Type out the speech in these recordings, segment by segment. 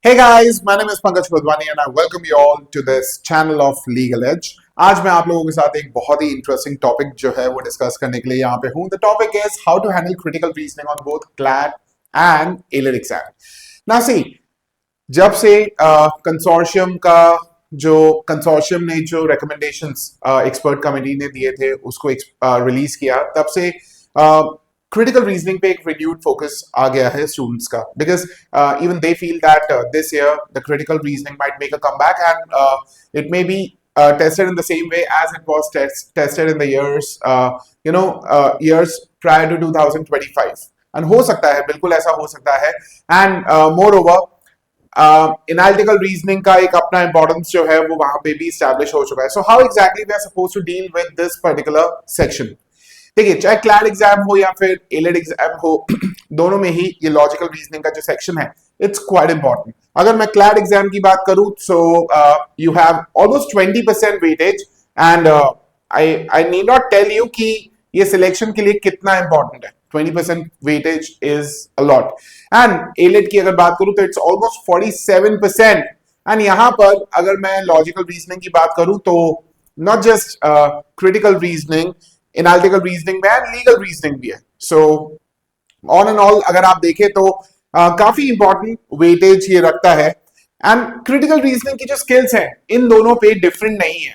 Hey guys, my name is Pankaj Pradwani and I welcome you all to this channel of Legal Edge. आज मैं आप लोगों के साथ एक बहुत ही इंटरेस्टिंग टॉपिक जो है वो डिस्कस करने के लिए यहाँ पे हूँ. The topic is how to handle critical reasoning on both CLAT and AILET exam. Now see, जब से कंसोर्शियम का जो कंसोर्शियम ने जो रिकमेंडेशंस एक्सपर्ट कमेटी ने दिए थे उसको रिलीज किया, तब से critical reasoning पे एक renewed focus आ गया है students का, because even they feel that this year the critical reasoning might make a comeback and it may be tested in the same way as it was tested in the years years prior to 2025. and हो सकता है, बिल्कुल ऐसा हो सकता है. and moreover analytical reasoning का एक अपना importance जो है वो वहां पे भी establish हो चुका है. so how exactly we are supposed to deal with this particular section? देखिए, चाहे क्लैट एग्जाम हो या फिर एलिड एग्जाम हो, दोनों में ही ये लॉजिकल रीजनिंग का जो सेक्शन है इट्स क्वाइट इंपॉर्टेंट. अगर मैं क्लैट एग्जाम की बात करूं so you have almost 20% weightage and I need not tell you कि ये सिलेक्शन के लिए कितना इंपॉर्टेंट है. 20% weightage is a lot. And AILET की अगर बात करूं तो इट्स ऑलमोस्ट 47%. एंड यहां पर अगर मैं लॉजिकल रीजनिंग की बात करूं तो not just critical reasoning, analytical reasoning में एंड लीगल रीजनिंग भी है. सो ऑन एंड ऑल अगर आप देखें तो काफी इंपॉर्टेंट वेटेज ये रखता है. एंड क्रिटिकल रीजनिंग की जो स्किल्स हैं इन दोनों पे डिफरेंट नहीं है.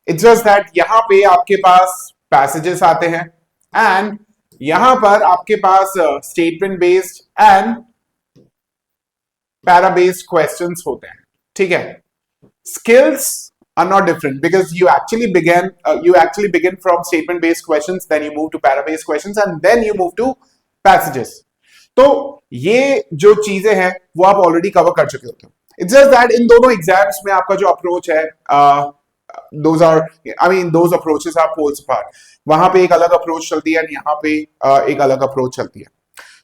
इट्स जस्ट दैट यहाँ पे आपके पास पैसेजेस आते हैं एंड यहां पर आपके पास statement based and para based questions होते हैं. ठीक है, skills are not different because you actually begin from statement based questions, then you move to para based questions and then you move to passages. तो ये जो चीजें हैं वो आप ऑलरेडी कवर कर चुके होते हो. इट्स जस्ट दैट इन दोनों एग्जाम्स में आपका जो अप्रोच है those approaches are poles apart. वहां पे एक अलग अप्रोच चलती है, यहाँ पे एक अलग अप्रोच चलती है.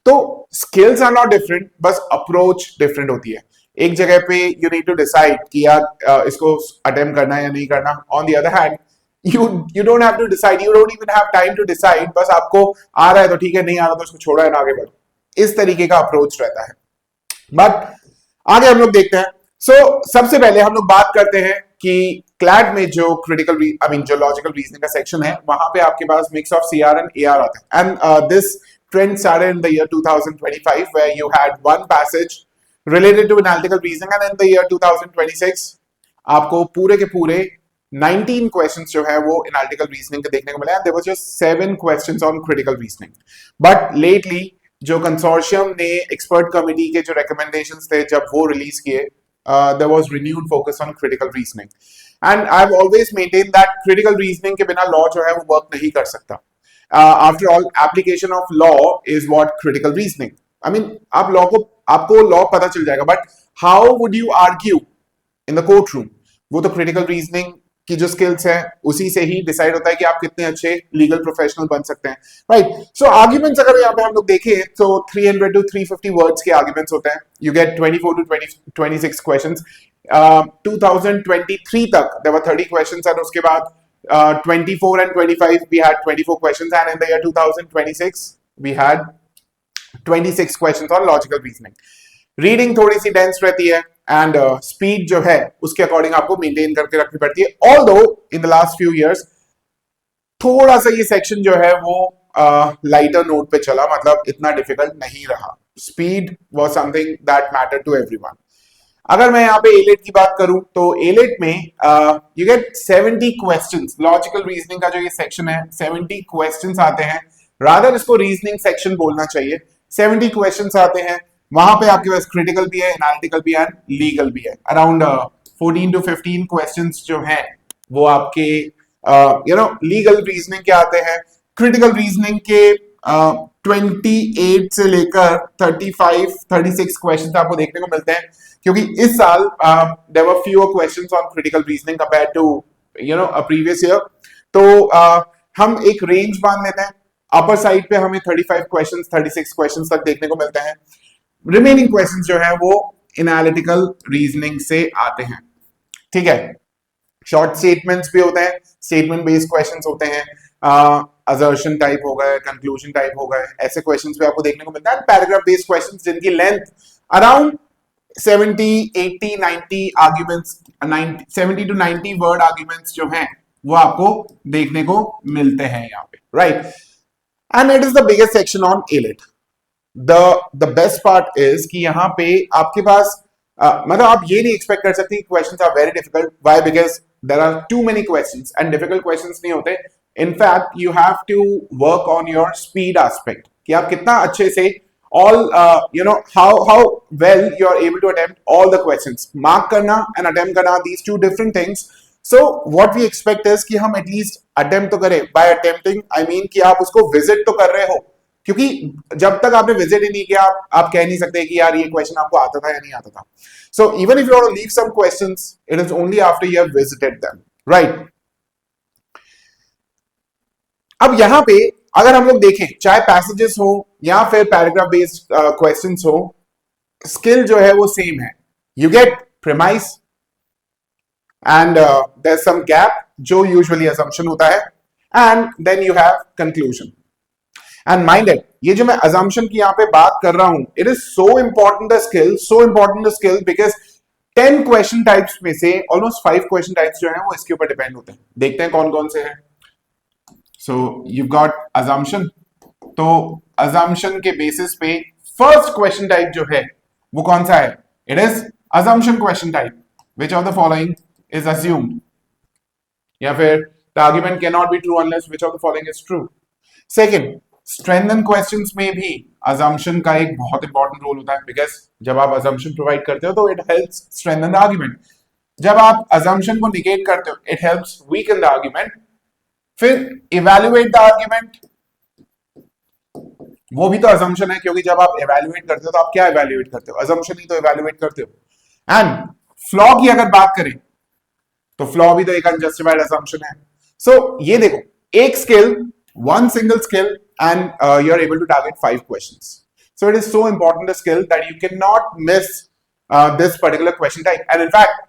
तो स्किल्स आर नॉट डिफरेंट, बस अप्रोच डिफरेंट होती है. एक जगह पे यू नीड टू डिसाइड कि यार इसको अटेम्प्ट करना है या नहीं करना. On the other hand you don't have to decide, you don't even have time to decide. बस आपको आ रहा है तो ठीक है, नहीं आ रहा तो उसको छोड़ा है ना आगे बढ़ो. इस तरीके का अप्रोच रहता है. बट आगे हम लोग देखते हैं. सबसे पहले हम लोग बात करते हैं कि क्लैट में जो जो लॉजिकल रीजनिंग का सेक्शन है वहां पे आपके पास mix of CR and AR आता है. And this trend started in the year 2025 where you had one passage related to analytical reasoning and in the year 2026 आपको पूरे के पूरे 19 questions जो है वो analytical reasoning के देखने को मिले. and there was just 7 questions on critical reasoning. but lately जो कंसोर्शियम ने एक्सपर्ट कमेटी के जो recommendations थे जब वो रिलीज किए, there was renewed focus on critical reasoning. and I've always maintained that critical reasoning के बिना law जो है वो work नहीं कर सकता. After all, application of law is what critical reasoning. I mean, आपको लॉ पता चल जाएगा, but how would you argue in the court room, वो तो क्रिटिकल रीजनिंग की जो स्किल्स है उसी से ही डिसाइड होता है कि आप कितने अच्छे लीगल प्रोफेशनल बन सकते हैं. राइट. सो आर्ग्यूमेंट्स अगर यहाँ पे हम लोग देखें तो 300 to 350 वर्ड्स के आर्ग्यूमेंट्स होते हैं. You get 24 to 26 questions. 2023 तक there were 30 questions and उसके बाद 24 and 25 we had 24 questions and in the year 2026 we had 26 questions on logical reasoning. Reading थोड़ी सी डेंस रहती है एंड स्पीड जो है उसके अकॉर्डिंग आपको मेंटेन करके रखनी पड़ती है. Although in the last few years थोड़ा सा ये सेक्शन जो है वो लाइटर नोट पे चला, मतलब इतना डिफिकल्ट नहीं रहा. Speed was something that matter to everyone. अगर मैं यहाँ पे एलिट की बात करूं तो एलिट में you get 70 questions. Logical reasoning का जो ये सेक्शन है 70 क्वेश्चंस आते हैं. रादर इसको रीजनिंग सेक्शन बोलना चाहिए. 70 क्वेश्चंस आते हैं. वहां पे आपके पास क्रिटिकल भी है, एनालिटिकल भी है, लीगल भी है. अराउंड 14 to 15 क्वेश्चंस जो हैं वो आपके लीगल रीजनिंग के आते हैं. क्रिटिकल रीजनिंग के 28 से लेकर 36 क्वेश्चंस आपको देखने को मिलते हैं, क्योंकि इस साल there were fewer questions on critical reasoning compared to a previous year. तो हम एक रेंज मान लेते हैं. अपर साइड पे हमें 35 क्वेश्चंस 36 क्वेश्चंस तक देखने को मिलते हैं. रिमेनिंग क्वेश्चंस जो है वो एनालिटिकल रीजनिंग से आते हैं. ठीक है. शॉर्ट स्टेटमेंट्स भी होते हैं, स्टेटमेंट बेस्ड क्वेश्चंस होते हैं, असर्शन टाइप हो गए, कंक्लूजन टाइप हो गए, ऐसे क्वेश्चंस भी आपको देखने को मिलता है. पैराग्राफ बेस्ड क्वेश्चंस जिनकी length around 70, 80, 90 arguments, 70 to 90 word arguments जो हैं वो आपको देखने को मिलते हैं यहाँ पे, right. And it is the biggest section on elite. The best part is कि यहाँ पे आपके पास मतलब आप ये नहीं एक्सपेक्ट कर सकते कि questions are very difficult. Why? Because there are too many questions and difficult questions नहीं होते। In fact you have to work on your speed aspect कि आप कितना अच्छे से all how well you are able to attempt all the questions. Mark karna and attempt karna, these two different things. So what we expect is कि हम at least attempt तो करें। by attempting I mean कि आप उसको visit तो कर रहे हो, क्योंकि जब तक आपने विजिट ही नहीं किया आप कह नहीं सकते कि यार ये क्वेश्चन आपको आता था या नहीं आता था। So even if you want to leave some questions, it is only after you have visited them, right. अब यहां पे अगर हम लोग देखें, चाहे पैसेजेस हो या फिर पैराग्राफ बेस्ड क्वेश्चंस हो, स्किल जो है वो सेम है। You get premise and there is some gap जो यूजुअली असम्पशन होता है, and then you have conclusion. And minded, ये जो मैं assumption की यहां पे बात कर रहा हूं, it is so important the skill because 10 question types में से ऑलमोस्ट 5 क्वेश्चन टाइप्स जो हैं वो इसके ऊपर डिपेंड होते हैं। देखते हैं कौन कौन से हैं। So you got assumption। तो assumption के बेसिस पे फर्स्ट क्वेश्चन टाइप जो है वो कौन सा है? It is assumption question type. Which of the following is assumed? या फिर the argument can not be true unless which of the following is true. Second, strengthen questions में भी assumption का एक बहुत इंपॉर्टेंट रोल होता है, बिकॉज जब आप assumption प्रोवाइड करते हो तो it helps strengthen the argument. जब आप assumption को निगेट करते हो, it helps weaken the argument. फिर इवैल्यूएट द आर्ग्यूमेंट, वो भी तो assumption है, क्योंकि जब आप इवैल्यूएट करते हो तो आप क्या इवैल्यूएट करते हो? assumption ही तो इवैल्यूएट करते हो। एंड फ्लॉ की अगर बात करें तो फ्लॉ भी तो एक अनजस्टिफाइड assumption है। सो ये देखो, एक skill, one single skill, and you're able to target 5 questions. So it is so important a skill that you cannot miss this particular question type. And in fact,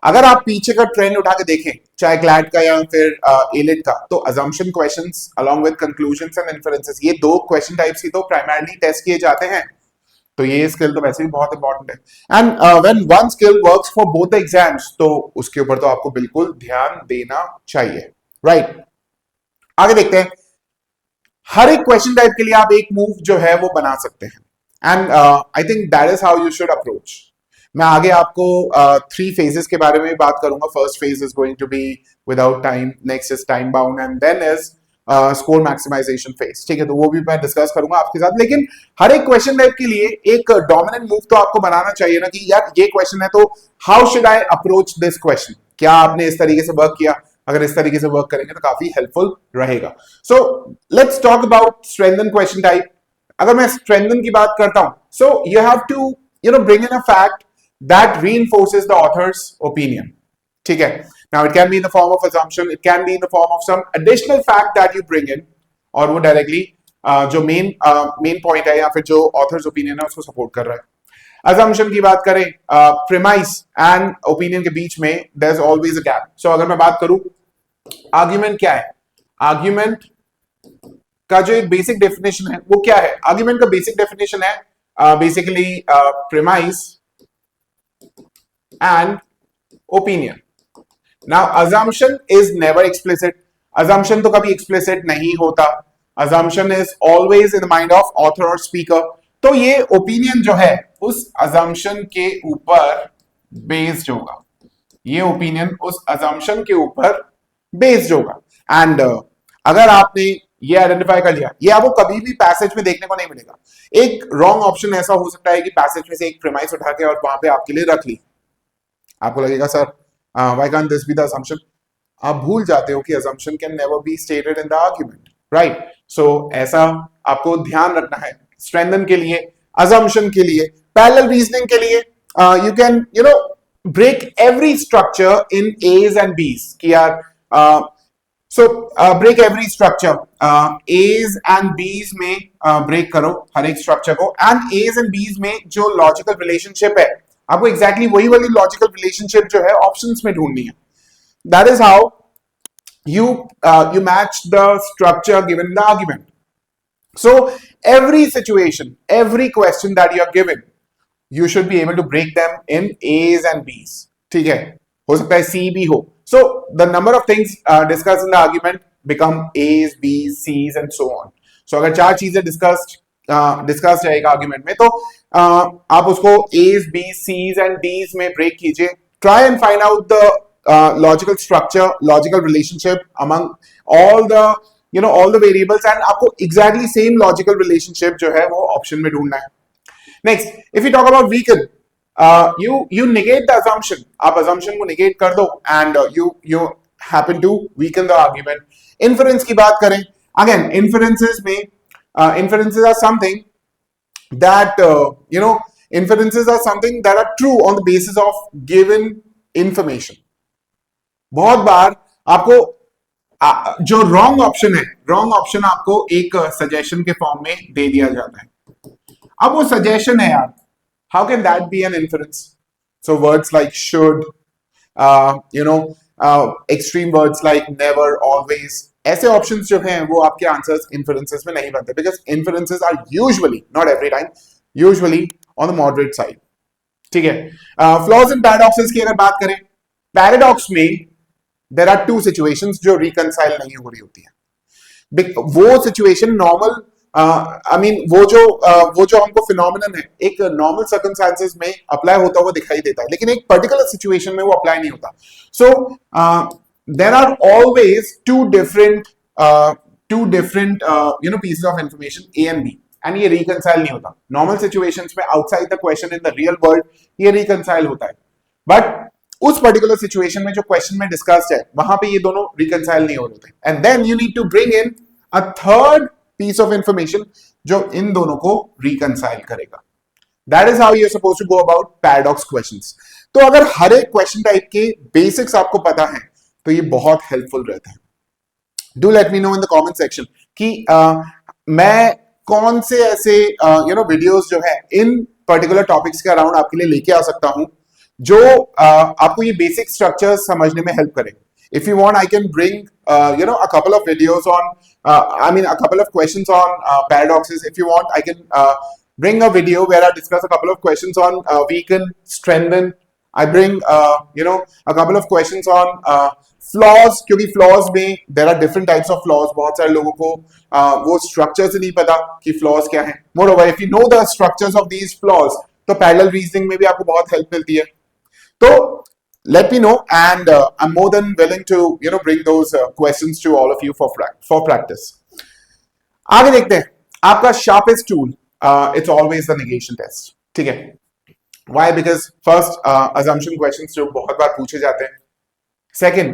अगर आप पीछे का ट्रेंड उठा के देखें, चाहे क्लैट का या फिर एलिट का, तो assumption questions along with conclusions and inferences, ये दो क्वेश्चन टाइप्स ही तो प्राइमरली टेस्ट किए जाते हैं। तो ये स्किल तो वैसे भी बहुत इंपॉर्टेंट है। And when one skill works for both the exams, तो उसके ऊपर तो आपको बिल्कुल ध्यान देना चाहिए, राइट। आगे देखते हैं। हर एक क्वेश्चन टाइप के लिए आप एक मूव जो है वो बना सकते हैं, and I think that is how you should approach. मैं आगे आपको 3 फेजेस के बारे में बात करूंगा। First phase is going to be without time, next is time bound, and then is score maximization phase. ठीक है, तो वो भी मैं डिस्कस करूंगा आपके साथ। लेकिन हर एक क्वेश्चन टाइप के लिए एक डोमिनेंट मूव तो आपको बनाना चाहिए ना, कि यार ये क्वेश्चन है तो how should I approach this question. क्या आपने इस तरीके से वर्क किया? अगर इस तरीके से वर्क करेंगे तो काफी हेल्पफुल रहेगा। So let's talk about strengthen question type. अगर मैं स्ट्रेंथन की बात करता हूं, so you have to bring in a fact that reinforces the author's opinion. ठीक है, now it can be in the form of assumption, it can be in the form of some additional fact that you bring in, और वो directly जो main point है या फिर जो authors opinion है उसको सपोर्ट कर रहा है। assumption की बात करें, premise एंड ओपिनियन के बीच में there is always a gap. So अगर मैं बात करूं आर्ग्यूमेंट क्या है, आर्ग्यूमेंट का जो एक बेसिक डेफिनेशन है वो क्या है? आर्ग्यूमेंट का बेसिक डेफिनेशन है basically premise and opinion. Now assumption is never explicit, assumption तो कभी explicit नहीं होता, assumption is always in the mind of author और स्पीकर। तो ये ओपिनियन जो है उस assumption के ऊपर बेस्ड होगा, ये ओपिनियन उस assumption के ऊपर बेस्ड होगा। एंड अगर आपने ये आइडेंटिफाई कर लिया, ये आपको कभी भी पैसेज में देखने को नहीं मिलेगा। एक रॉन्ग ऑप्शन ऐसा हो सकता है कि पैसेज में से एक प्रीमाइस उठा के और वहां पे आपके लिए रख ली, आपको लगेगा sir why can't this be the assumption। आप भूल जाते हो कि assumption can never be stated in the argument, right. So ऐसा आपको ध्यान रखना है। स्ट्रेंथन के लिए, assumption के लिए, पैरेलल रीजनिंग के लिए, you can break every structure in A's and B's कि यार break every structure A's and B's में break करो हर एक structure को, and A's and B's में जो logical relationship है आपको exactly वही वाली logical relationship जो है options में ढूंढनी है। That is how you match the structure given in the argument. So every situation, every question that you are given, you should be able to break them in A's and B's. ठीक है, हो सकता है C भी हो. So the number of things discussed in the argument become A's, B's, C's and so on. So अगर चार चीजें डिस्कस है एक आर्ग्यूमेंट में, तो आप उसको A's, B's, C's and D's में ब्रेक कीजिए. Try and find out the logical structure, logical relationship among all the all the variables, and आपको exactly same logical relationship जो है वो ऑप्शन में ढूंढना है. Next, if you talk about weaken, you negate the assumption. आप assumption को negate कर दो and you happen to weaken the argument. Inference की बात करें, again inferences में inferences are something that inferences are something that are true on the basis of given information. बहुत बार आपको जो रॉन्ग ऑप्शन है, रॉन्ग ऑप्शन आपको एक सजेशन के फॉर्म में दे दिया जाता है. अब वो सजेशन है यार, how can that be an inference? So words like should, extreme words like never, always, ऐसे ऑप्शंस जो हैं वो आपके आंसर्स इन्फरेंसेस में नहीं बनते, because inferences are usually, not every time, usually on the moderate side. ठीक है. फ्लॉज एंड पैराडॉक्सेस की अगर बात करें, पैराडॉक्स में देयर आर टू सिचुएशंस जो रिकंसाइल नहीं हो रही होती है. वो सिचुएशन नॉर्मल, वो जो हमको फिनोमिनन है एक नॉर्मल सर्कमस्टेंसेस में अप्लाई होता हुआ दिखाई देता है, लेकिन एक पर्टिकुलर सिचुएशन में वो अप्लाई नहीं होता. So there are always two different pieces of information, A and B, and ये रिकंसाइल नहीं होता. नॉर्मल सिचुएशंस में outside the question in the real world ये रिकंसाइल होता है, बट उस पर्टिकुलर सिचुएशन में जो क्वेश्चन में डिस्कस्ड है वहां पे ये दोनों रिकंसाइल नहीं हो रहे. And then you need to bring in a third piece of information जो इन दोनों को reconcile करेगा. That is how you're supposed to go about paradox questions. तो अगर हर एक क्वेश्चन टाइप के बेसिक्स आपको पता है तो ये बहुत हेल्पफुल रहता है. Do let me know in the comment section कि मैं कौन से ऐसे वीडियोस जो है इन पर्टिकुलर टॉपिक्स के अराउंड आपके लिए लेके आ सकता हूं जो आपको ये बेसिक स्ट्रक्चर समझने में हेल्प करें. If you want, I can bring a couple of videos on a couple of questions on paradoxes. If you want, I can bring a video where I discuss a couple of questions on weaken, strengthen. I bring a couple of questions on flaws, क्योंकि flaws में there are different types of flaws. बहुत सारे लोगों को वो structure से नहीं पता कि flaws क्या हैं. Moreover, if you know the structures of these flaws, तो parallel reasoning में भी आपको बहुत help मिलती है. तो let me know, and I'm more than willing to bring those questions to all of you for practice. आगे देखते हैं. आपका sharpest tool, it's always the negation test. ठीक है. Why? Because first assumption questions जो बहुत बार पूछे जाते हैं. Second,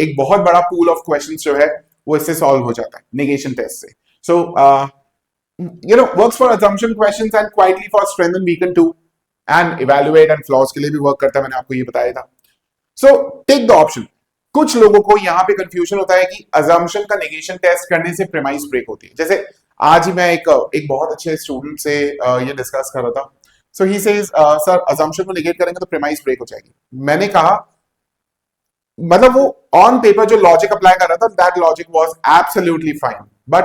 एक बहुत बड़ा pool of questions जो है वो इससे solve हो जाता है negation test से. So works for assumption questions and quietly for strength and weaken too, and evaluate and flaws के लिए भी work करता है. मैंने आपको ये बताया था. So take the option. कुछ लोगों को यहाँ पे कंफ्यूजन होता है कि assumption का negation टेस्ट करने से premise ब्रेक होती है. जैसे आज ही मैं एक बहुत अच्छे स्टूडेंट से ये डिस्कस कर रहा था. So he says, sir assumption को negate करेंगे तो premise ब्रेक हो जाएगी. मैंने कहा, मतलब वो ऑन पेपर जो लॉजिक अप्लाई कर रहा था, that logic was absolutely fine, but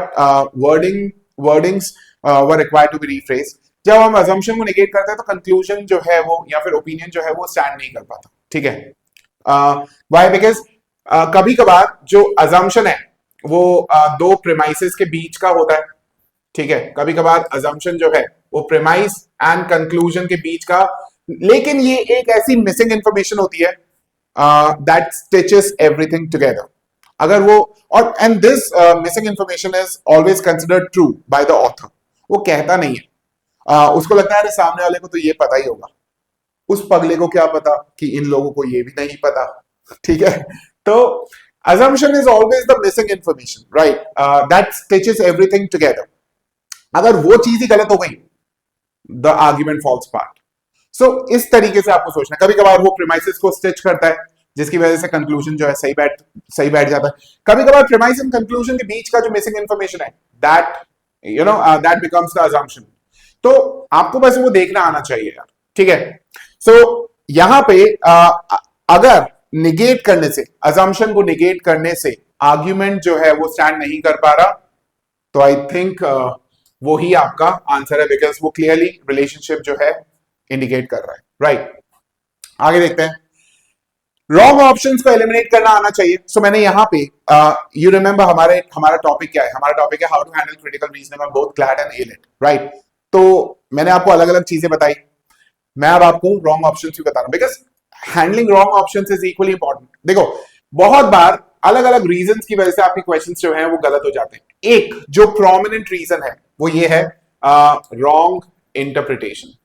wordings were required to be rephrased. जब हम assumption को negate करते हैं तो conclusion जो है वो या फिर opinion जो है वो stand नहीं कर पाता. ठीक है. Why? Because कभी कभार जो assumption है वो दो premises के बीच का होता है. ठीक है. कभी कभार assumption जो है वो premise and conclusion के बीच का, लेकिन ये एक ऐसी missing information होती है that stitches everything together. अगर वो और and this missing information is always considered true by the author. वो कहता नहीं है, उसको लगता है अरे सामने वाले को तो ये पता ही होगा, उस पगले को क्या पता कि इन लोगों को ये भी नहीं पता. ठीक है. तो assumption is always the missing information, right? That stitches everything together. अगर वो चीज ही गलत हो गई, the argument falls apart. So इस तरीके से आपको सोचना. कभी कभार वो premises को stitch करता है जिसकी वजह से conclusion जो है सही बैठ जाता है. कभी कभार premise and conclusion के बीच का जो missing information है, that becomes the assumption. तो आपको बस वो देखना आना चाहिए यार. ठीक है. So यहां पे अगर निगेट करने से, assumption को निगेट करने से आर्ग्यूमेंट जो है वो स्टैंड नहीं कर पा रहा, तो आई थिंक वो ही आपका आंसर है, बिकॉज वो क्लियरली रिलेशनशिप जो है इंडिकेट कर रहा है, राइट। आगे देखते हैं, रॉन्ग ऑप्शंस को एलिमिनेट करना आना चाहिए। सो मैंने यहाँ पे यू रिमेंबर हमारा टॉपिक क्या है, हमारा टॉपिक है how to handle critical reasoning on both CLAT and AILET, right. तो मैंने आपको अलग अलग चीजें बताई, मैं अब आपको रॉन्ग ऑप्शंस भी बता रहा हूं, because handling wrong options is equally important. देखो बहुत बार अलग अलग रीजंस की वजह से आपके क्वेश्चंस जो हैं वो गलत हो जाते हैं। एक जो प्रोमिनेंट रीजन है वो ये है रॉन्ग इंटरप्रिटेशन।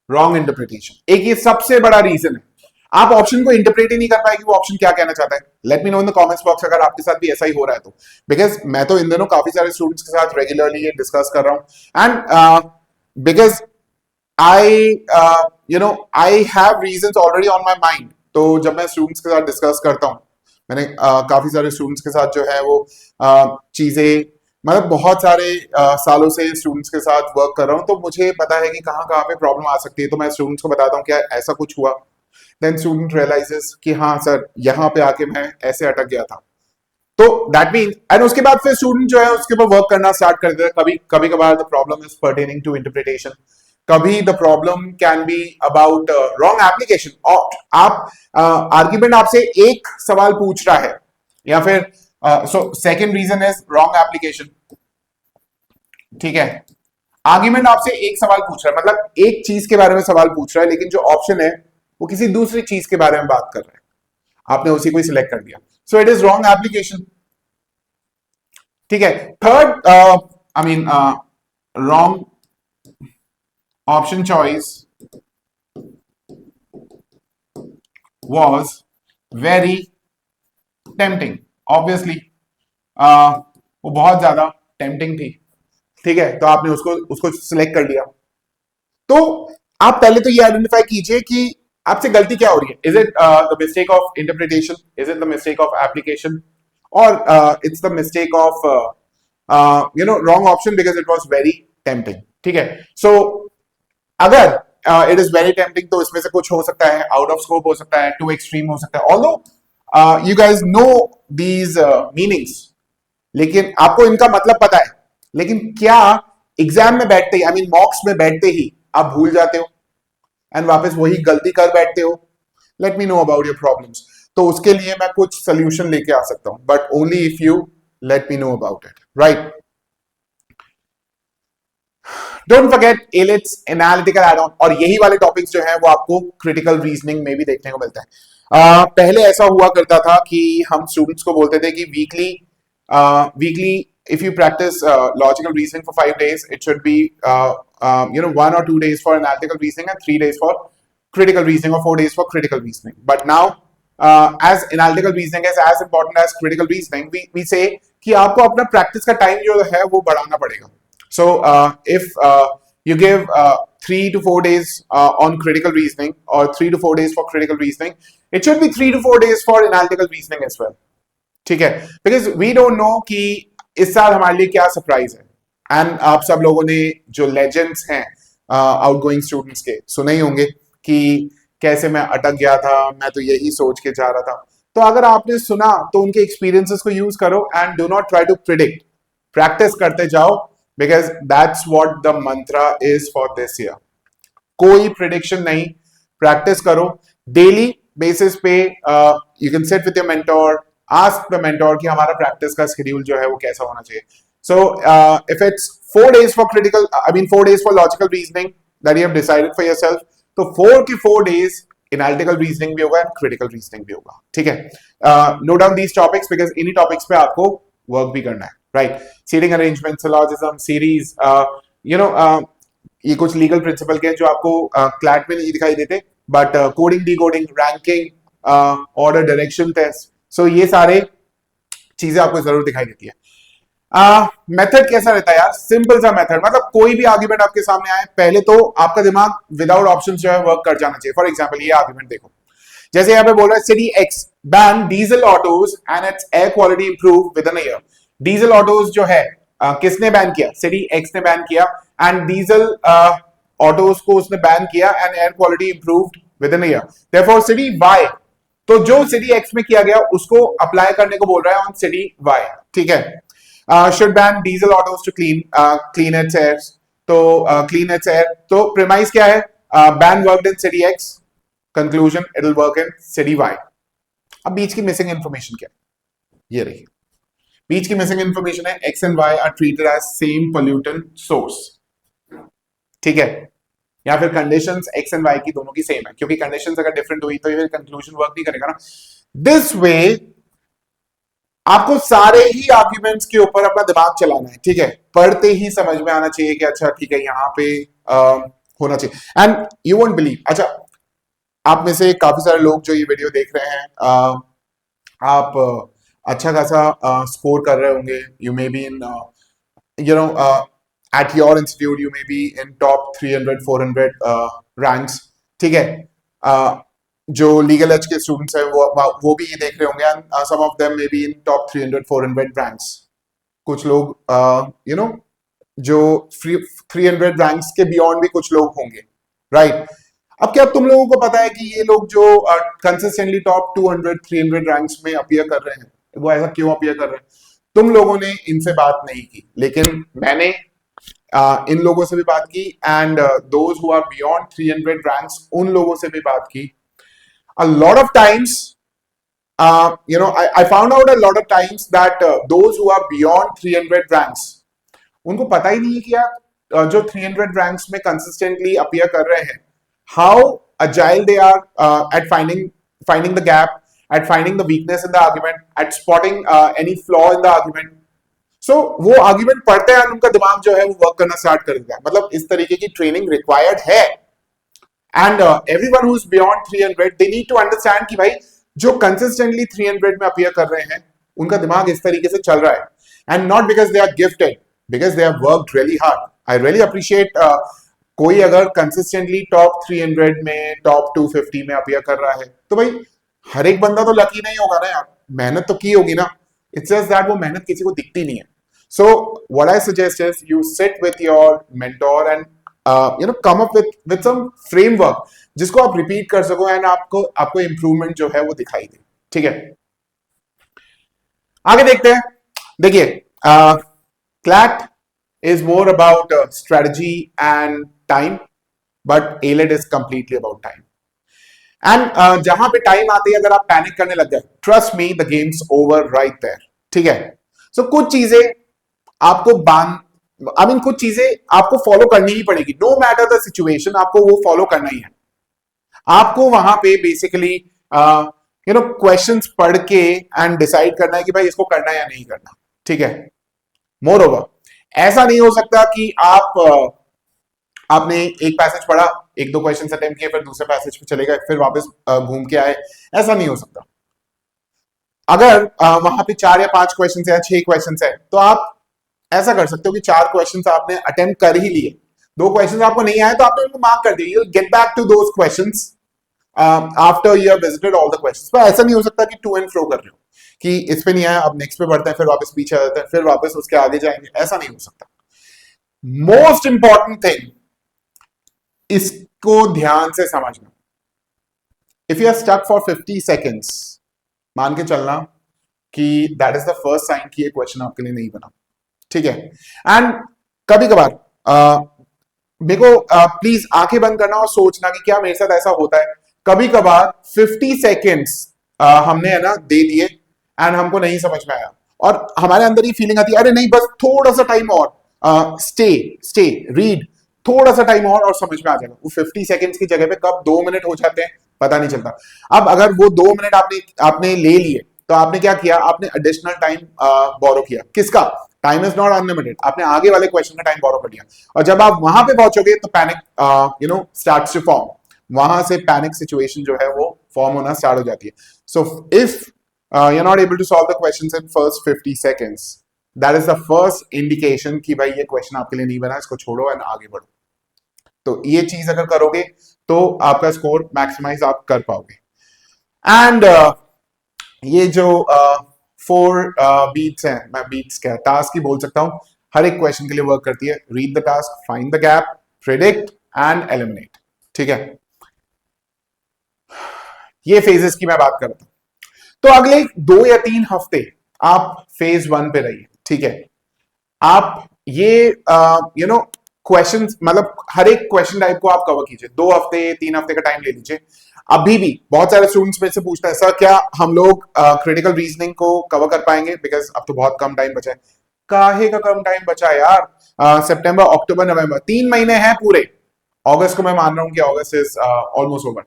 रॉन्ग इंटरप्रिटेशन एक ये सबसे बड़ा रीजन है। आप ऑप्शन को इंटरप्रेट ही नहीं कर पाए कि वो ऑप्शन क्या कहना चाहता है। Late me no in the comments box अगर आपके साथ भी ऐसा ही हो रहा है तो, बिकॉज मैं तो इन दिनों काफी सारे स्टूडेंट्स के साथ रेगुलरली ये डिस्कस कर रहा हूं, and because I I have reasons already on my mind. तो जब मैं स्टूडेंट्स के साथ डिस्कस करता हूं, मैंने काफी सारे स्टूडेंट्स के साथ जो है वो चीजें, मतलब बहुत सारे सालों से स्टूडेंट्स के साथ वर्क कर रहा हूं, तो मुझे पता है कि कहाँ कहाँ पे प्रॉब्लम आ सकती है। तो मैं स्टूडेंट्स को बताता हूँ क्या ऐसा कुछ हुआ, देन स्टूडेंट रियलाइजेस कि हाँ सर यहाँ पे आके मैं ऐसे अटक गया था। तो दैट मीन्स, एंड उसके बाद फिर स्टूडेंट जो है उसके ऊपर वर्क करना स्टार्ट कर देता है। कभी कभार the problem is pertaining to interpretation, कभी the problem can be about wrong application. और आप आर्ग्यूमेंट आपसे एक सवाल पूछ रहा है, या फिर so second reason is wrong application, ठीक है। आर्ग्यूमेंट आपसे एक सवाल पूछ रहा है, मतलब एक चीज के बारे में सवाल पूछ रहा है, लेकिन जो ऑप्शन है वो किसी दूसरी चीज के बारे में बात कर रहा है, आपने उसी को ही सिलेक्ट कर दिया, so it is wrong application, ठीक है। Third I mean wrong option choice was very tempting, obviously वो बहुत ज्यादा टेम्पटिंग थी, ठीक है। तो आपने उसको सिलेक्ट कर लिया। तो आप पहले तो ये आइडेंटिफाई कीजिए कि आपसे गलती क्या हो रही है। Is it the mistake of interpretation, is it the mistake of application, और it's the mistake of wrong option because it was very tempting, ठीक है। सो अगर इट इज वेरी टेम्पटिंग तो इसमें से कुछ हो सकता है आउट ऑफ स्कोप हो सकता है, टू एक्सट्रीम हो सकता है, although you guys know these meanings, लेकिन आपको इनका मतलब पता है, लेकिन क्या एग्जाम में बैठते ही, आई मीन मॉक्स में बैठते ही आप भूल जाते हो एंड वापस वही गलती कर बैठते हो। Late me know about your problems. तो उसके लिए मैं कुछ सोल्यूशन लेके आ सकता हूं, but only if you let me know about it, right. Don't forget AILET's analytical add on, और यही वाले टॉपिक्स जो हैं वो आपको क्रिटिकल रीजनिंग में भी देखने को मिलता है। पहले ऐसा हुआ करता था कि हम स्टूडेंट्स को बोलते थे कि weekly if you practice logical reasoning for 5 days, it should be 1 or 2 days for analytical reasoning and 3 days for critical reasoning, or 4 days for critical reasoning. But now as analytical reasoning is as important as critical reasoning, we say कि आपको अपना practice का time जो है वो बढ़ाना पड़ेगा। So if you give 3 to 4 days on critical reasoning, or 3 to 4 days for critical reasoning, it should be 3 to 4 days for analytical reasoning as well, ठीक है। Because we don't know कि इस साल हमारे लिए क्या सरप्राइज है। एंड आप सब लोगों ने जो लेजेंड्स हैं आउटगोइंग स्टूडेंट्स के सुने ही होंगे कि कैसे मैं अटक गया था, मैं तो यही सोच के जा रहा था। तो अगर आपने सुना तो उनके एक्सपीरियंसेस को यूज करो and do not try to predict, practice करते जाओ, because that's what the mantra is for this year. कोई प्रिडिक्शन नहीं, प्रैक्टिस करो डेली बेसिस पे। You can sit with your mentor, ask the mentor कि हमारा प्रैक्टिस का शेड्यूल जो है वो कैसा होना चाहिए। So if it's 4 days for 4 days for logical reasoning that you have decided for yourself, तो 4 के 4 days analytical reasoning भी होगा and critical reasoning भी होगा, ठीक है। Note down these topics because इन्हीं topics पे आपको work भी करना है, right? Seating arrangement, syllogism, series, ये कुछ legal principle के जो आपको CLAT में नहीं दिखाई देते, but coding, decoding, ranking, order, direction test, सो ये सारे चीजें आपको जरूर दिखाई देती है। मेथड कैसा रहता है यार? सिंपल सा मेथड, मतलब कोई भी आर्ग्यूमेंट आपके सामने आए, पहले तो आपका दिमाग विदाउट ऑप्शंस जो है वर्क कर जाना चाहिए। फॉर एग्जांपल ये आर्ग्यूमेंट देखो, जैसे यहाँ पे बोल रहा है city X ban diesel autos and its air quality improve with an year. Diesel autos जो है किसने बैन किया? सिटी एक्स ने बैन किया, एंड डीजल ऑटोज को उसने बैन किया and air quality improved with an year. Therefore city Y, तो जो सिटी एक्स में किया गया उसको अप्लाई करने को बोल रहा है ऑन सिटी वाई, ठीक है। Should ban diesel autos to clean its air, तो क्लीन इट्स एयर, तो प्रेमाइस क्या है, ban worked in city X, conclusion it will work in city Y. अब बीच की मिसिंग इंफॉर्मेशन क्या है, ये रही बीच की मिसिंग इंफॉर्मेशन है, X and Y are treated as same pollutant source, ठीक है, या फिर कंडीशंस एक्स एंड वाई की दोनों की सेम है, क्योंकि कंडीशंस अगर डिफरेंट हुई तो ये कंक्लूजन वर्क नहीं करेगा ना। दिस वे आपको सारे ही आर्ग्यूमेंट्स के ऊपर अपना दिमाग चलाना है, ठीक है, पढ़ते ही समझ में आना चाहिए कि अच्छा ठीक है यहाँ पे होना चाहिए। एंड यू वोंट बिलीव, अच्छा आप में से काफी सारे लोग जो ये वीडियो देख रहे हैं, आप अच्छा खासा स्कोर कर रहे होंगे, you may be in you know at your institute you may be in top 300 400 ranks, ठीक है, जो लीगल एज के स्टूडेंट्स हैं वो भी ये देख रहे होंगे, and some of them may be in top 300 400 ranks, कुछ लोग यू नो जो 300 रैंक्स के बियॉन्ड भी कुछ लोग होंगे, राइट। अब क्या तुम लोगों को पता है कि ये लोग जो कंसिस्टेंटली टॉप 200 300 रैंक्स में अपीयर कर रहे हैं, वो ऐसा क्यों अपीयर कर रहे हैं? तुम लोगों ने इनसे बात नहीं की, लेकिन मैंने इन लोगों से भी बात की, and those who are beyond 300 ranks, उन लोगों से भी बात की। A lot of times, I found out a lot of times that those who are beyond 300 ranks, उनको पता ही नहीं है कि यार जो 300 ranks में consistently appear कर रहे हैं, how agile they are at finding the gap, at finding the weakness in the argument, at spotting any flaw in the argument. So वो argument पढ़ते हैं, उनका दिमाग जो है वो वर्क करना स्टार्ट कर देता है। मतलब इस तरीके की ट्रेनिंग रिक्वायर्ड है, and everyone who's beyond 300 they need to understand कि भाई जो consistently 300 में अपीयर कर रहे हैं उनका दिमाग इस तरीके से चल रहा है, and not because they are gifted, because they have worked really hard. I really appreciate कोई अगर consistently top 300 में top 250 में अपीयर कर रहा है, तो भाई हर एक बंदा तो लकी नहीं होगा ना यार, मेहनत तो की होगी ना। It's just that वो मेहनत किसी को दिखती नहीं है। So what I suggest is you sit with your mentor and come up with some framework जिसको आप रिपीट कर सको, एंड आपको इंप्रूवमेंट जो है वो दिखाई दे, ठीक है। आगे देखते हैं। देखिए, CLAT is more about strategy and time, but AILET is completely about time. And जहां पे टाइम आते ही अगर आप पैनिक करने लग गए, trust me the game's over right there, ठीक है। सो कुछ चीजें आपको कुछ चीजें आपको फॉलो करनी ही पड़ेगी, नो मैटर द सिचुएशन, आपको वो फॉलो करना ही है। आपको वहां पे बेसिकली क्वेश्चंस पढ़ के एंड डिसाइड करना है कि भाई इसको करना है या नहीं करना, ठीक है। मोर ओवर, ऐसा नहीं हो सकता कि आपने एक पैसेज पढ़ा, एक दो क्वेश्चंस अटेम्प्ट किए, फिर दूसरे पैसेज पे चले गए, फिर वापस घूम के आए, ऐसा नहीं हो सकता। अगर वहां पे 4 या 5 क्वेश्चंस या 6 क्वेश्चंस है, तो आप ऐसा कर सकते हो कि 4 क्वेश्चंस आपने अटेम्प्ट कर ही लिए, 2 क्वेश्चंस आपको नहीं आए तो आपने उनको मार्क कर दिए, you'll get back to those questions after you have visited all the questions। पर ऐसा नहीं हो सकता कि टू एंड फ्रो कर रहे हो कि इस पे नहीं आया अब नेक्स्ट पे बढ़ते हैं, फिर वापस पीछे आ जाते हैं, फिर वापस उसके आगे जाएंगे, ऐसा नहीं हो सकता। मोस्ट इंपॉर्टेंट थिंग, इसको ध्यान से समझना, if you are stuck for 50 seconds, मान के चलना कि that is the first sign कि ये क्वेश्चन आपके लिए नहीं बना, ठीक है। एंड कभी कभार मेरे को प्लीज आंखें बंद करना और सोचना कि क्या मेरे साथ ऐसा होता है, कभी कभार 50 सेकेंड्स हमने है ना दे दिए एंड हमको नहीं समझ में आया, और हमारे अंदर ही फीलिंग आती है अरे नहीं बस थोड़ा सा टाइम और, स्टे रीड, थोड़ा सा टाइम और समझ में आ जाएगा। वो 50 सेकेंड्स की जगह पे कब 2 मिनट हो जाते हैं पता नहीं चलता। अब अगर वो 2 मिनट आपने ले लिए, तो आपने क्या किया, आपने एडिशनल टाइम बोरो किया। किसका? टाइम इज नॉट अनलिमिटेड, आपने आगे वाले क्वेश्चन का टाइम बोरो कर दिया, और जब आप वहां पे पहुंचोगे तो पैनिक स्टार्ट्स टू फॉर्म, वहां से पैनिक सिचुएशन जो है वो फॉर्म होना स्टार्ट हो जाती है। So if you are not able to solve the questions in first 50 seconds, that is the first indication कि भाई ये क्वेश्चन आपके लिए नहीं बना, इसको छोड़ो एंड आगे बढ़ो। तो ये चीज अगर करोगे तो आपका स्कोर मैक्सिमाइज आप कर पाओगे। एंड ये जो 4 बीट्स हैं, मैं बीट्स क्या टास्क ही बोल सकता हूं, हर एक क्वेश्चन के लिए वर्क करती है। Read the task, find the gap, predict and eliminate, ठीक है। ये फेजेस की मैं बात करता हूं। तो अगले 2 या 3 हफ्ते आप फेज 1 पे रहिए, ठीक है। आप ये क्वेश्चंस, मतलब हर एक क्वेश्चन टाइप को आप कवर कीजिए, 2 हफ्ते 3 हफ्ते का टाइम ले लीजिए। अभी भी बहुत सारे स्टूडेंट्स में से पूछते हैं, सर क्या हम लोग क्रिटिकल रीजनिंग को कवर कर पाएंगे, बिकॉज अब तो बहुत कम टाइम बचा है। काहे का कम टाइम बचा है यार, सितंबर अक्टूबर नवंबर 3 महीने हैं पूरे। अगस्त को मैं मान रहा हूं कि अगस्त इज ऑलमोस्ट ओवर,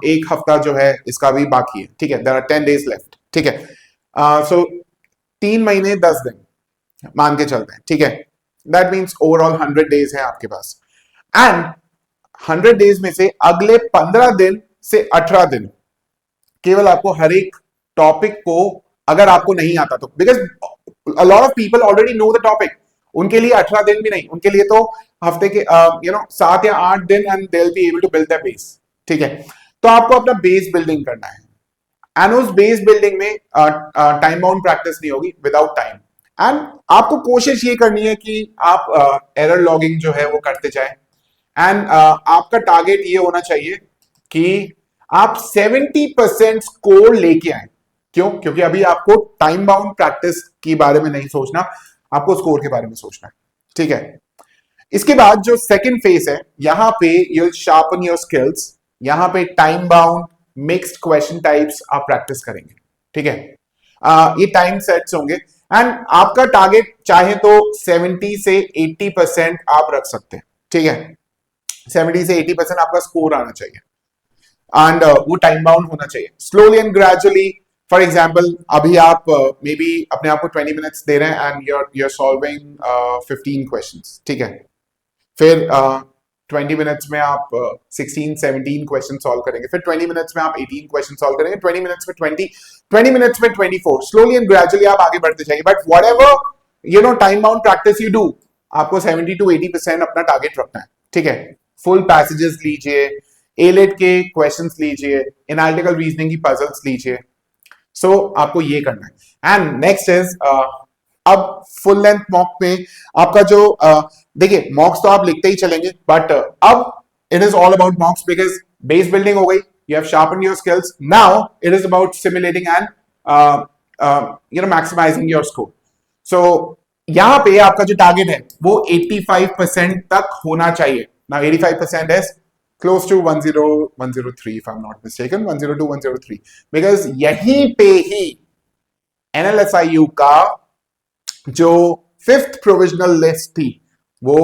एक हफ्ता जो है इसका भी बाकी है, ठीक है, देयर आर 10 days लेफ्ट, ठीक है। सो 3 महीने 10 दिन मान के चलते हैं, ठीक है। दैट मीन्स ओवरऑल 100 days है आपके पास, एंड 100 days में से अगले 15 दिन से 18 दिन केवल आपको हर एक टॉपिक को, अगर आपको नहीं आता तो, because a lot of people already know the topic, उनके लिए 18 दिन भी नहीं, उनके लिए तो हफ्ते के 7 या 8 दिन, and they will be able to build that base, ठीक है। तो आपको अपना बेस बिल्डिंग करना है, एंड उस बेस बिल्डिंग में टाइम बाउंड प्रैक्टिस नहीं होगी, विदाउट टाइम। एंड आपको कोशिश ये करनी है कि आप एरर लॉगिंग जो है वो करते जाए, एंड आपका टारगेट ये होना चाहिए कि आप 70% स्कोर लेके आए। क्यों? क्योंकि अभी आपको टाइम बाउंड प्रैक्टिस के बारे में नहीं सोचना, आपको स्कोर के बारे में सोचना है, ठीक है। इसके बाद जो सेकंड फेज है, यहां पे यू शार्पन योर स्किल्स, यहां पे time bound mixed question types आप प्रैक्टिस करेंगे, ठीक है। ये टाइम सेट्स होंगे, एंड आपका टारगेट चाहे तो 70 से 80% आप रख सकते हैं, ठीक है। 70 से 80% आपका स्कोर आना चाहिए, एंड वो टाइम बाउंड होना चाहिए। Slowly and gradually, for example अभी आप मे बी अपने आप को 20 मिनट्स दे रहे हैं, एंड यूर सॉल्विंग 15 क्वेश्चंस, ठीक है। फिर 20 मिनट्स में आप 16-17 क्वेश्चन सॉल्व करेंगे, फिर 20 मिनट्स में आप 18 क्वेश्चन सॉल्व करेंगे, 20 मिनट्स में 20 मिनट्स में 24। स्लोली एंड ग्रेजुअली आप आगे बढ़ते जाइए, but what ever time bound practice you do, आपको 70 to 80% अपना टारगेट रखना है, ठीक है। फुल पैसेजेस लीजिए, एलेट के क्वेश्चंस लीजिए, एनालिटिकल रीजनिंग की पजल्स लीजिए। सो आपको ये करना है, एंड नेक्स्ट इज अब फुल लेंथ मॉक में आपका जो देखिए, मॉक्स तो आप लिखते ही चलेंगे, बट अब it is all about mocks, because base building हो गई, you have sharpen your skills, now it is about simulating and maximising your score. So यहां पे आपका जो टारगेट है वो 85% तक होना चाहिए। Now 85% is close to 103 if I'm not mistaken, 102 103, because यहीं पे ही NLSIU का जो 5th प्रोविजनल लिस्ट थी वो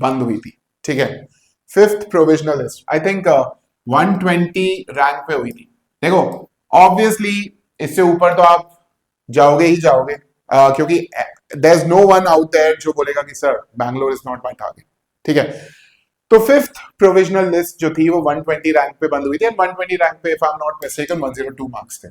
बंद हुई थी, ठीक है। 5th provisional list I think 120 rank पे हुई थी। देखो ऑब्वियसली इससे ऊपर तो आप जाओगे ही जाओगे, क्योंकि there is no one out there जो बोलेगा कि sir Bangalore is not my target, ठीक है। तो 5th प्रोविजनल लिस्ट जो थी वो 120 रैंक पे बंद हुई थी, 120 रैंक पे if I am not mistaken 102 marks थे,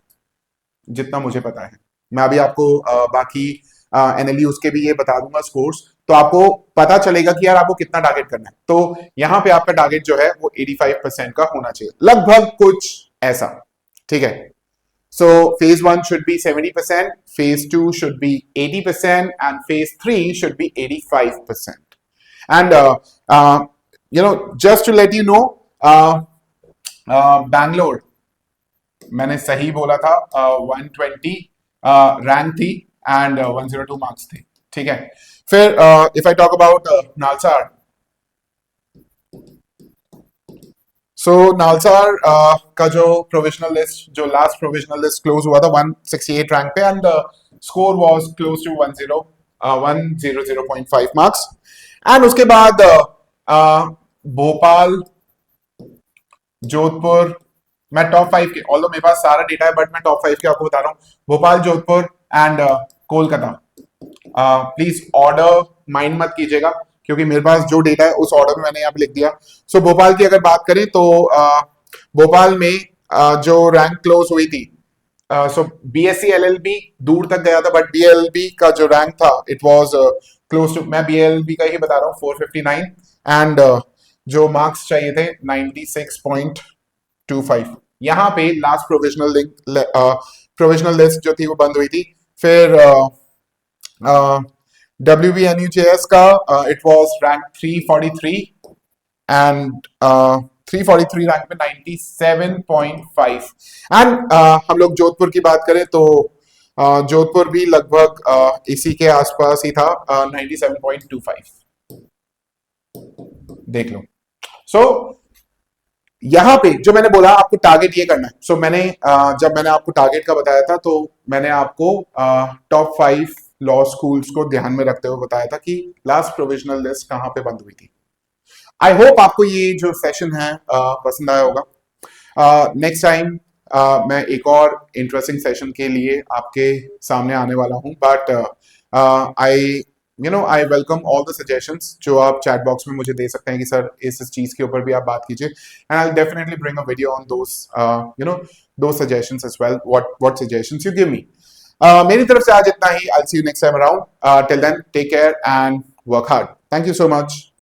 जितना मुझे पता है। मैं अभी आपको बाकी एनएलयू उसके भी ये बता दूंगा स्कोर्स, तो आपको पता चलेगा कि यार आपको कितना टारगेट करना है। तो यहां पे आपका टारगेट जो है वो 85% का होना चाहिए, लगभग कुछ ऐसा, ठीक है। सो phase 1 should be 70%, phase 2 should be 80%, and phase 3 should be 85%. And just to let you know, Bangalore मैंने सही बोला था, 120 रैंक थी एंड 102 मार्क्स थे, ठीक है। फिर if I talk about NALSAR, so NALSAR का जो प्रोविजनल लिस्ट, जो लास्ट प्रोविजनल लिस्ट क्लोज हुआ था 168 रैंक पे, and score was close to 100.5 marks. And उसके बाद भोपाल, जोधपुर, मैं टॉप 5 के, ऑल्दो मेरे पास सारा डेटा है बट मैं टॉप 5 के आपको बता रहा हूँ, Bhopal, Jodhpur and Kolkata. Please order mind मत कीजिएगा, क्योंकि मेरे पास जो डेटा है उस ऑर्डर में मैंने यहाँ पे लिख दिया। सो भोपाल की अगर बात करें तो भोपाल में जो रैंक क्लोज हुई थी, सो बीएससी एलएलबी दूर तक गया था, बट बीएलबी का जो रैंक था इट वाज क्लोज टू, मैं बीएलबी का ही बता रहा हूँ, 459, एंड जो मार्क्स चाहिए थे 96.25। यहां पे लास्ट प्रोविजनल लिस्ट जो थी वो बंद हुई थी। फिर WBNUJS का it was rank 343, and 343 rank में 97.5। एंड हम लोग जोधपुर की बात करें तो जोधपुर भी लगभग इसी के आसपास ही था, 97.25। देख लो। सो यहाँ पे जो मैंने बोला आपको टारगेट ये करना है। मैंने जब मैंने आपको टारगेट का बताया था तो मैंने आपको टॉप 5 लॉ स्कूल्स को ध्यान में रखते हुए बताया था कि लास्ट प्रोविजनल लिस्ट कहाँ पे बंद हुई थी। आई होप आपको ये जो सेशन है पसंद आया होगा। नेक्स्ट टाइम मैं एक और इंटरेस्टिंग सेशन के लिए आपके सामने आने वाला हूँ, but I I welcome all the suggestions जो आप चैट बॉक्स में मुझे दे सकते हैं कि सर इस चीज के ऊपर भी आप बात कीजिए, and I definitely bring a video on दो suggestions as well, what suggestions you give me. मेरी तरफ से आज इतना ही। I see you next time around. Till then take care and work hard. Thank you so much.